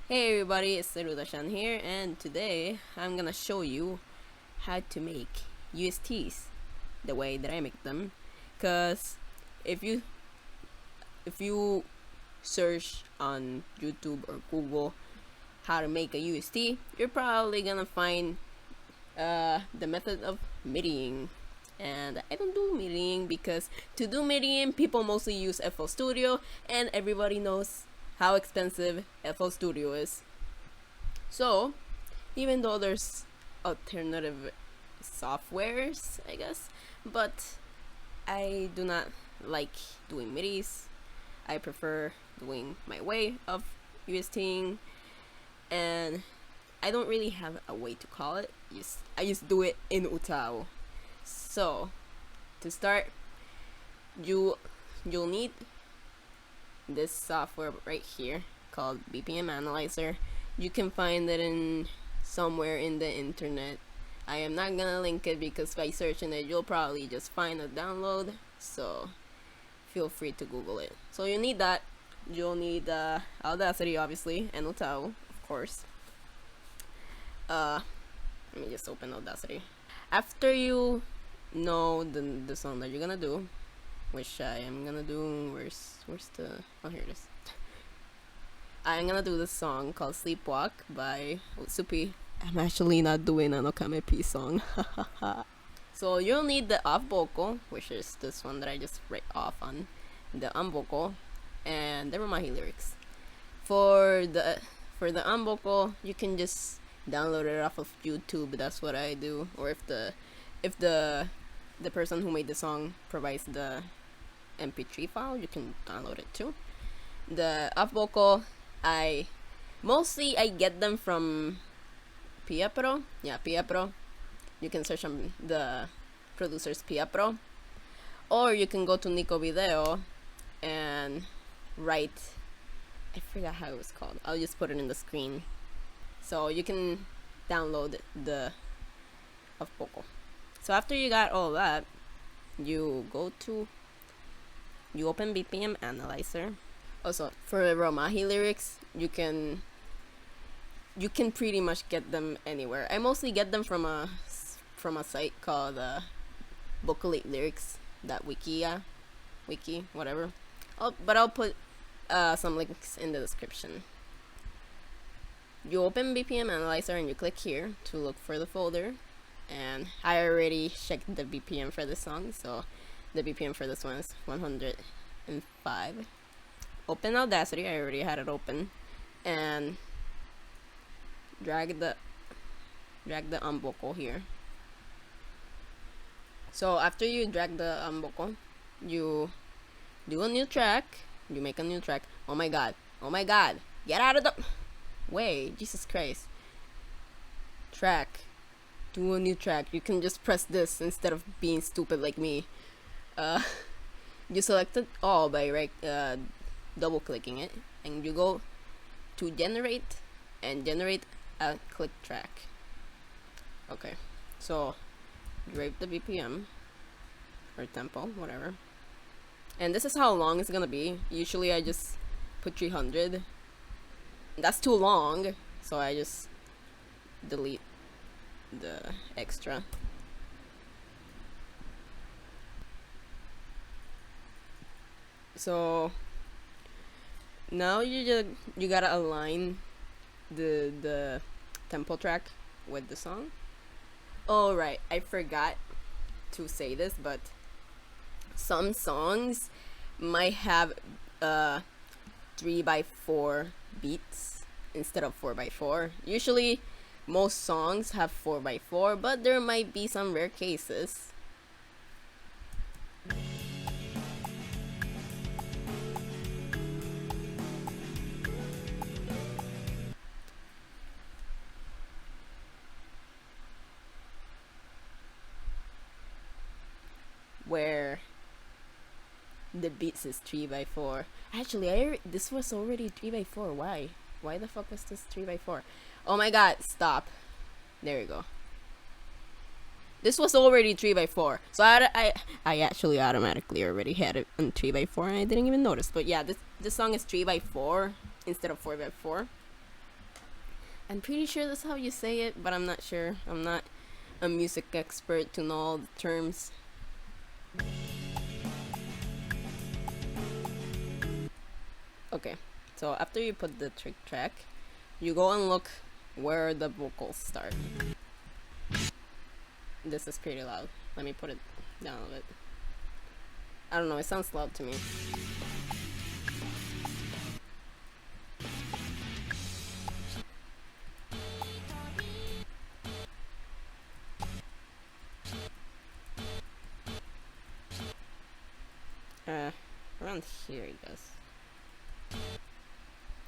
Hey everybody, it's Sarudashan here, and today I'm gonna show you how to make USTs the way that I make them. Cause if you if you search on YouTube or Google how to make a UST, you're probably gonna find the method of MIDIing. And I don't do MIDIing because to do MIDIing, people mostly use FL Studio, and everybody knows how expensive FL Studio is. So, even though there's alternative softwares, I guess, but I do not like doing MIDIs. I prefer doing my way of USTing, and I don't really have a way to call it. I just do it in UTAU. So, to start, you'll need this software right here called BPM Analyzer. You can find it in somewhere in the internet. I am not gonna link it because by searching it you'll probably just find a download, so feel free to Google it. So you need that. You'll need Audacity, obviously, and UTAU, of course. Let me just open Audacity. After you know the song that you're gonna do, which I am gonna do, where's the, oh, here it is. I'm gonna do this song called Sleepwalk by Utsupi. I'm actually not doing an Okame P song. So you'll need the off vocal, which is this one that I just write off on, the vocal, and the Romahi lyrics. For the vocal, you can just download it off of YouTube. That's what I do. Or if the person who made the song provides the MP3 file, you can download it too. The off vocal, I get them from Pia Pro. Yeah, Pia Pro. You can search on the producer's Pia Pro, or you can go to Nico Video and write. I forgot how it was called. I'll just put it in the screen. So you can download the off vocal. So after you got all that, you open BPM Analyzer. Also, for Romahi lyrics, you can pretty much get them anywhere. I mostly get them from a site called Wiki, whatever. But I'll put some links in the description. You open BPM Analyzer and you click here to look for the folder. And I already checked the BPM for this song, so the BPM for this one is 105. Open Audacity, I already had it open, and drag the vocal here. So after you drag the vocal, you do a new track. You make a new track. Oh my god! Get out of the way! Jesus Christ! Track. Do a new track. You can just press this instead of being stupid like me. You select it all by double clicking it, and you go to generate and generate a click track. Okay, so drape the BPM or tempo, whatever, and this is how long it's gonna be. Usually I just put 300. That's too long, so I just delete the extra. So now you gotta align the tempo track with the song. Oh right, I forgot to say this, but some songs might have 3x4 beats instead of 4x4. Usually most songs have 4x4, but there might be some rare cases. Where the beats is 3x4. Actually, this was already 3x4. Why the fuck was this 3x4? Oh my god, stop. There you go. This was already 3x4. So I actually automatically already had it on 3x4 and I didn't even notice. But yeah, this song is 3x4 instead of 4x4. I'm pretty sure that's how you say it, but I'm not sure. I'm not a music expert to know all the terms. Okay, so after you put the trick track, you go and look where the vocals start. This is pretty loud. Let me put it down a bit. I don't know, it sounds loud to me. Around here, I guess.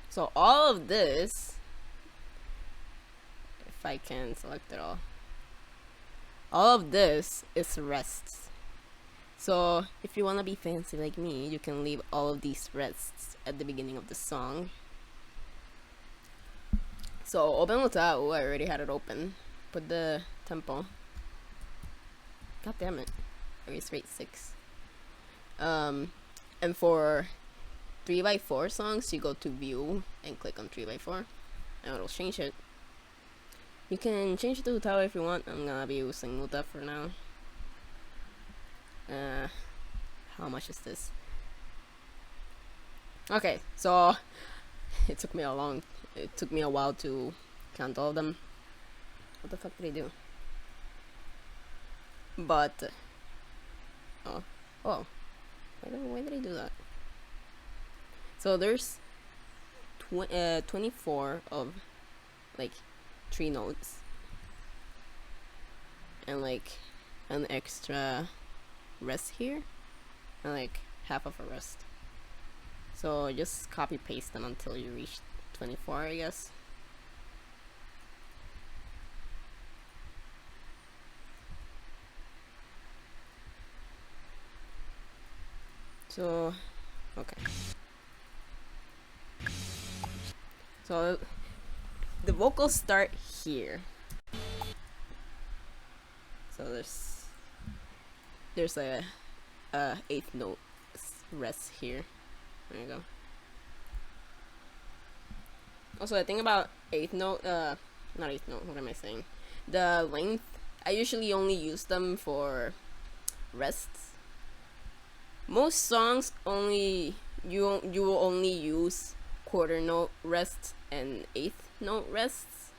So all of this, if I can select it all of this is rests. So if you want to be fancy like me, you can leave all of these rests at the beginning of the song. So open UTAU, I already had it open. Put the tempo. God damn it. Erase rate 6. And for 3x4 songs, you go to view and click on 3x4 and it'll change it. You can change it to UTAU if you want. I'm gonna be using UTAU for now. How much is this? Okay, so it took me a while to count all of them. What the fuck did I do? But oh, why did I do that? So there's 24 of like 3 notes and like an extra rest here and like half of a rest. So just copy paste them until you reach 24, I guess. So okay, so the vocals start here. So there's a 8th note rest here. There you go. Also, the thing about 8th note, not 8th note, what am I saying? The length, I usually only use them for rests. Most songs you will only use quarter note rests and 8th note rests.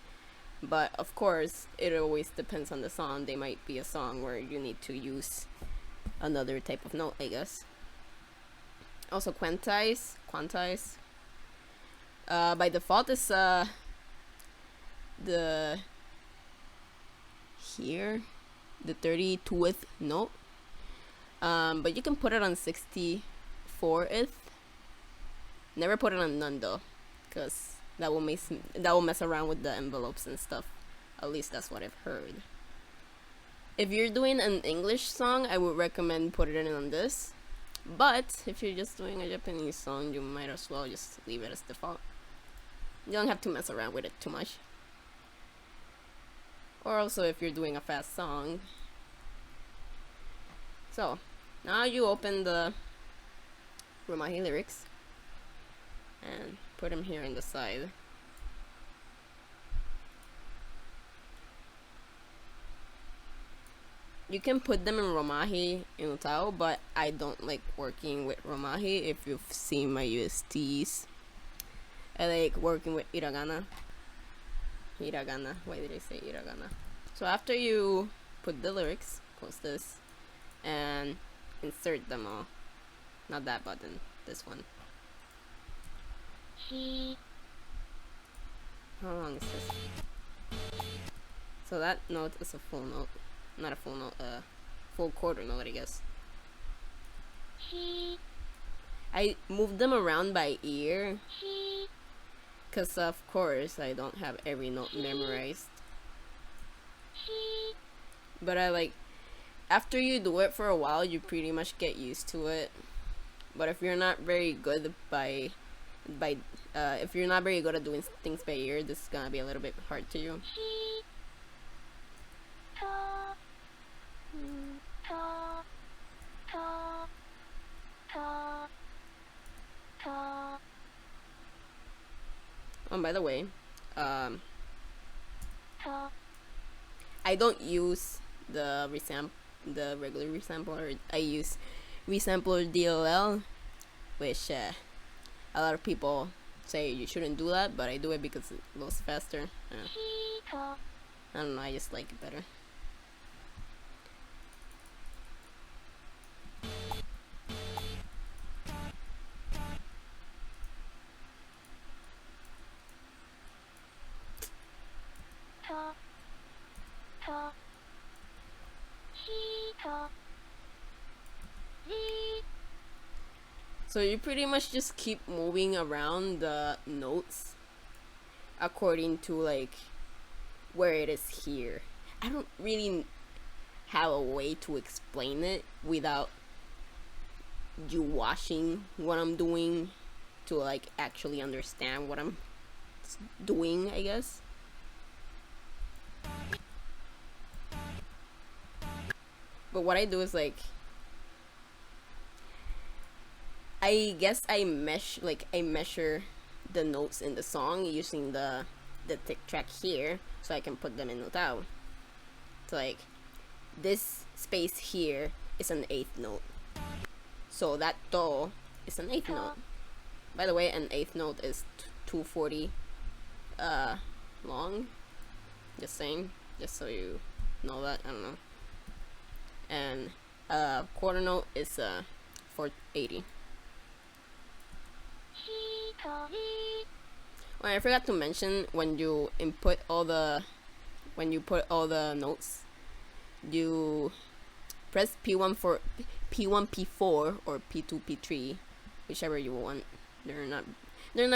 But of course, it always depends on the song. There might be a song where you need to use another type of note, I guess. Also, quantize. By default, is the 32th note. But you can put it on 64th. Never put it on none though, because that will mess around with the envelopes and stuff. At least that's what I've heard. If you're doing an English song, I would recommend putting it on this. But if you're just doing a Japanese song, you might as well just leave it as default. You don't have to mess around with it too much. Or also if you're doing a fast song. So now you open the Romahi lyrics and put them here on the side. You can put them in Romahi in UTAU, but I don't like working with Romahi. If you've seen my USTs, I like working with hiragana. Why did I say hiragana? So after you put the lyrics, close this, and insert them all. Not that button, this one. How long is this? So that note is a full note. Not a full note, full quarter note, I guess. I moved them around by ear, because of course I don't have every note memorized. But I like, after you do it for a while, you pretty much get used to it. But if you're not very good if you're not very good at doing things by ear, this is gonna be a little bit hard to you. Oh, by the way, I don't use the regular resampler. I use resampler DLL, which a lot of people say you shouldn't do that, but I do it because it goes faster. I don't know, I just like it better. So you pretty much just keep moving around the notes according to like where it is here. I don't really have a way to explain it without you watching what I'm doing to like actually understand what I'm doing, I guess. But what I do is like I guess I measure the notes in the song using the tick track here so I can put them in UTAU. So like this space here is an eighth note. So that do is an eighth note. By the way, an eighth note is 240 long. Just saying, just so you know that. I don't know. And quarter note is 480. Well, I forgot to mention when you put all the notes, you press P1 for P1 P4 or P2 P3, whichever you want. They're not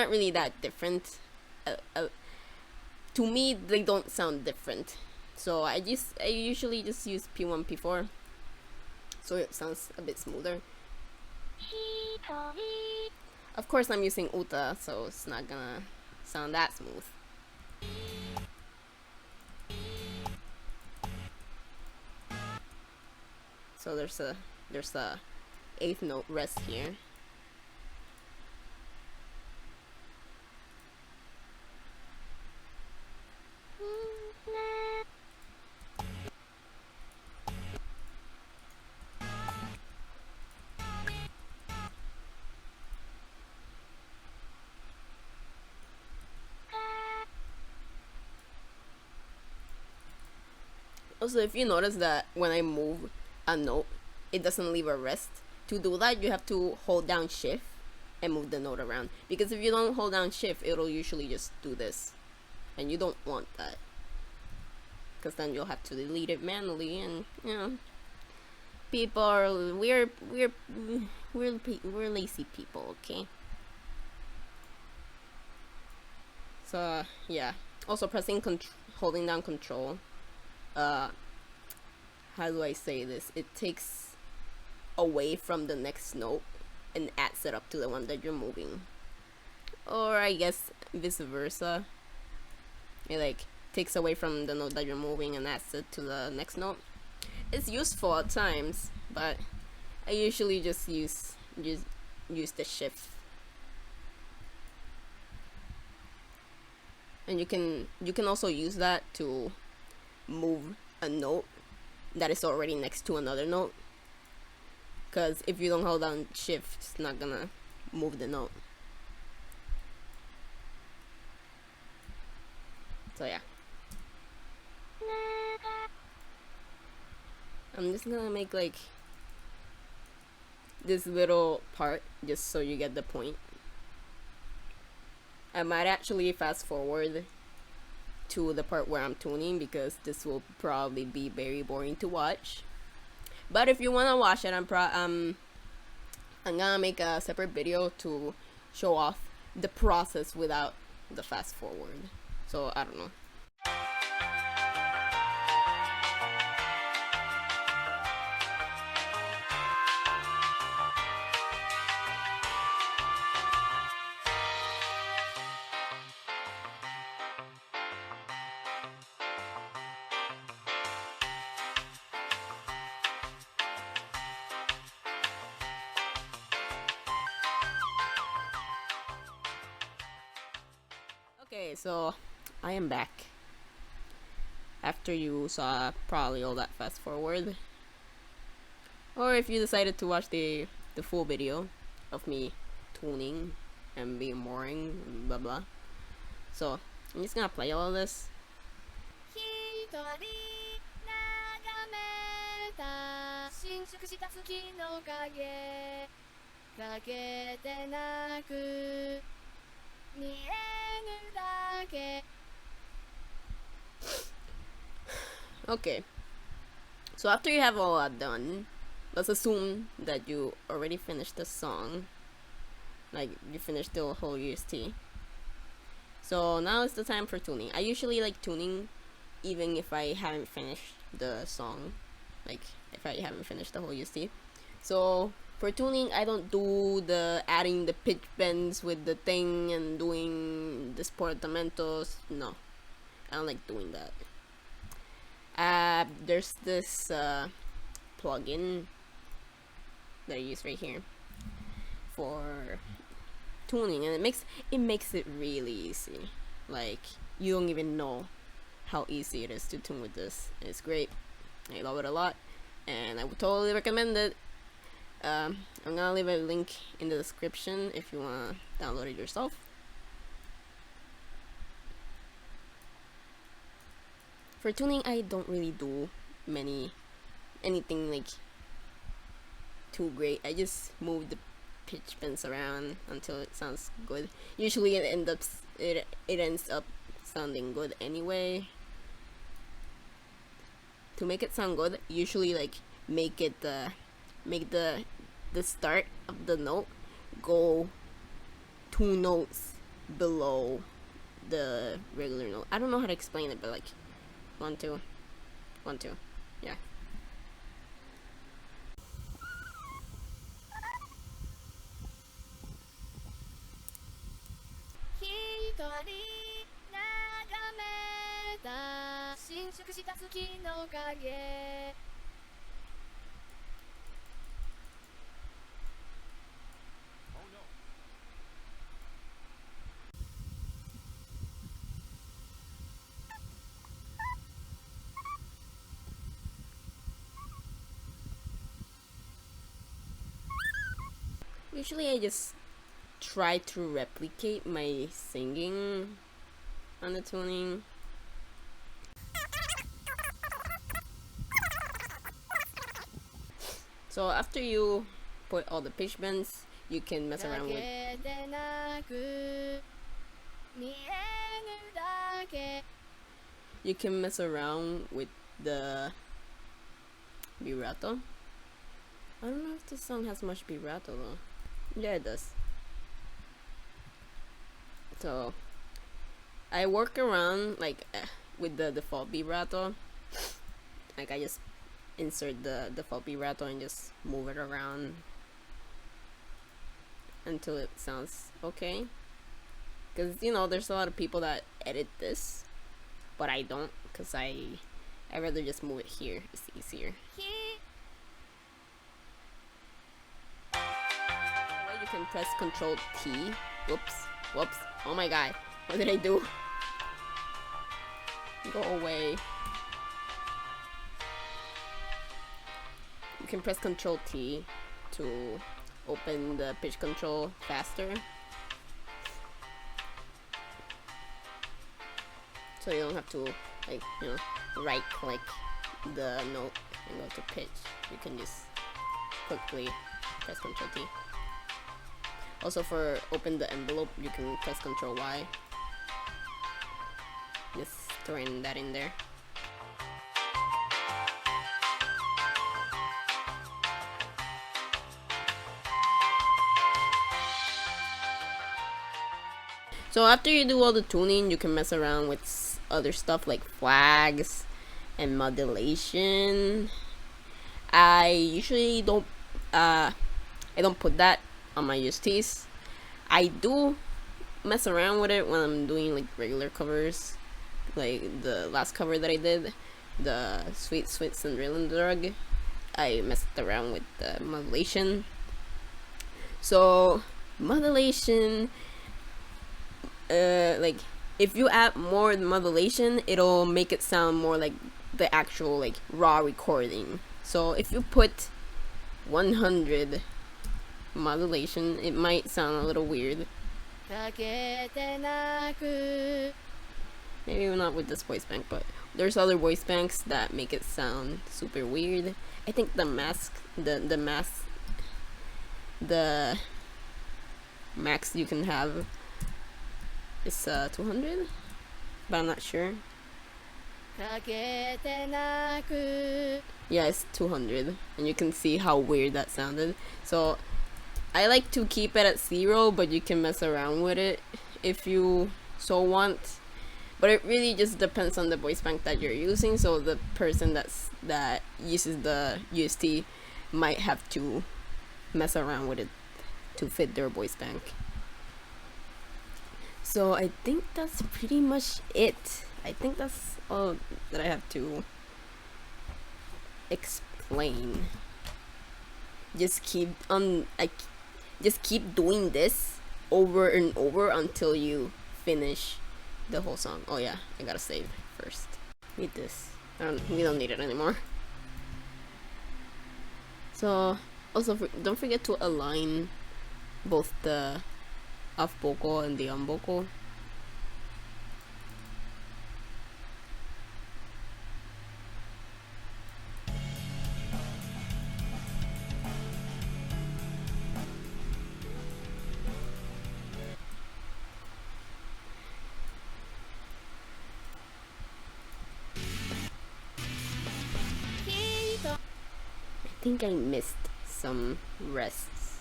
really that different. To me, they don't sound different. So I usually just use P1 P4, so it sounds a bit smoother. Of course, I'm using Uta, so it's not gonna sound that smooth. So there's a eighth note rest here. Also, if you notice that when I move a note, it doesn't leave a rest. To do that, you have to hold down shift and move the note around. Because if you don't hold down shift, it'll usually just do this. And you don't want that. Because then you'll have to delete it manually, and you know, people are we're lazy people, okay? So yeah. Also pressing holding down control. How do I say this? It takes away from the next note and adds it up to the one that you're moving. Or I guess vice versa. It like takes away from the note that you're moving and adds it to the next note. It's useful at times, but I usually just use the shift. And you can also use that to move a note that is already next to another note, because if you don't hold down shift, it's not gonna move the note. So yeah, I'm just gonna make like this little part just so you get the point. I might actually fast forward to the part where I'm tuning, because this will probably be very boring to watch. But if you wanna watch it, I'm gonna make a separate video to show off the process without the fast forward. So I don't know. Okay, so I am back. after you saw probably all that fast forward, or if you decided to watch the full video of me tuning and being boring and blah blah. So I'm just gonna play all of this. Okay, so after you have all that done, let's assume that you already finished the song, like you finished the whole UST. So now is the time for tuning. I usually like tuning even if I haven't finished the song, like if I haven't finished the whole UST. So for tuning, I don't do the adding the pitch bends with the thing and doing the portamentos. No, I don't like doing that. There's this plugin that I use right here for tuning, and it makes it really easy. Like you don't even know how easy it is to tune with this. It's great. I love it a lot, and I would totally recommend it. I'm gonna leave a link in the description if you wanna download it yourself. For tuning, I don't really do anything like too great. I just move the pitch bends around until it sounds good. Usually it ends up sounding good anyway. To make it sound good, usually like make the start of the note go 2 notes below the regular note. I don't know how to explain it, but like 1 2 1 2, yeah. Usually I just try to replicate my singing on the tuning. So after you put all the pitch bends, you can mess around with the vibrato. I don't know if this song has much vibrato though. Yeah, it does. So I work around like with the default vibrato. Like I just insert the default vibrato and just move it around until it sounds okay. Because you know, there's a lot of people that edit this, but I don't, because I rather just move it here. It's easier. You can press Control T. Whoops. Oh my god. What did I do? Go away. You can press Control T to open the pitch control faster. So you don't have to, like, you know, right click the note and go to pitch. You can just quickly press Control T. Also for open the envelope, you can press Control Y. Just throwing that in there. So after you do all the tuning, you can mess around with other stuff like flags and modulation. I usually don't put that on my USTs. I do mess around with it when I'm doing like regular covers, like the last cover that I did, the Sweet Cinderella Drug. I messed around with the modulation. So modulation, like if you add more modulation, it'll make it sound more like the actual like raw recording. So if you put 100 modulation, it might sound a little weird. Maybe not with this voice bank, but there's other voice banks that make it sound super weird. I think the max you can have is 200, but I'm not sure. Yeah, it's 200, and you can see how weird that sounded. So I like to keep it at 0, but you can mess around with it if you so want. But it really just depends on the voice bank that you're using. So the person that uses the UST might have to mess around with it to fit their voice bank. So I think that's pretty much it. I think that's all that I have to explain. Just keep doing this over and over until you finish the whole song. Oh yeah, I gotta save first. Need this. We don't need it anymore. So also don't forget to align both the off vocal and the on vocal. I think I missed some rests.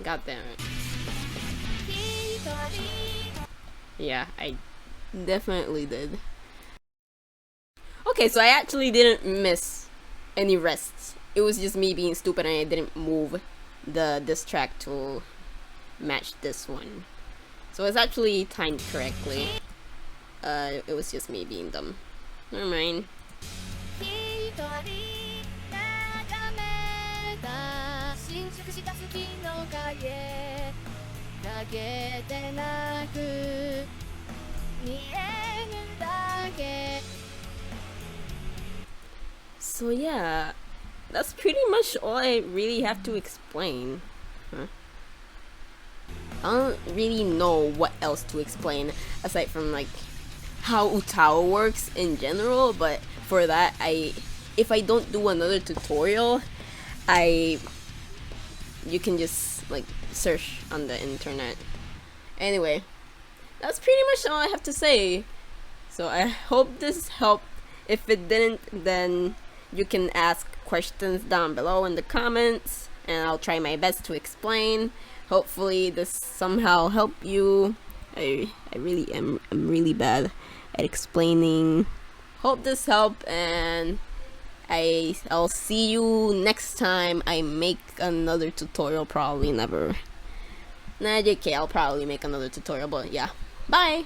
God damn it. Yeah, I definitely did. Okay, so I actually didn't miss any rests. It was just me being stupid and I didn't move this track to match this one. So it's actually timed correctly. It was just me being dumb. Never mind. So yeah, that's pretty much all I really have to explain. I don't really know what else to explain aside from like how UTAU works in general, but for that if I don't do another tutorial, you can just like search on the internet. Anyway, that's pretty much all I have to say. So I hope this helped. If it didn't, then you can ask questions down below in the comments and I'll try my best to explain. Hopefully this somehow helped you. I really am really bad at explaining. Hope this helped, and I'll see you next time I make another tutorial. Probably never. Nah, JK, I'll probably make another tutorial, but yeah. Bye!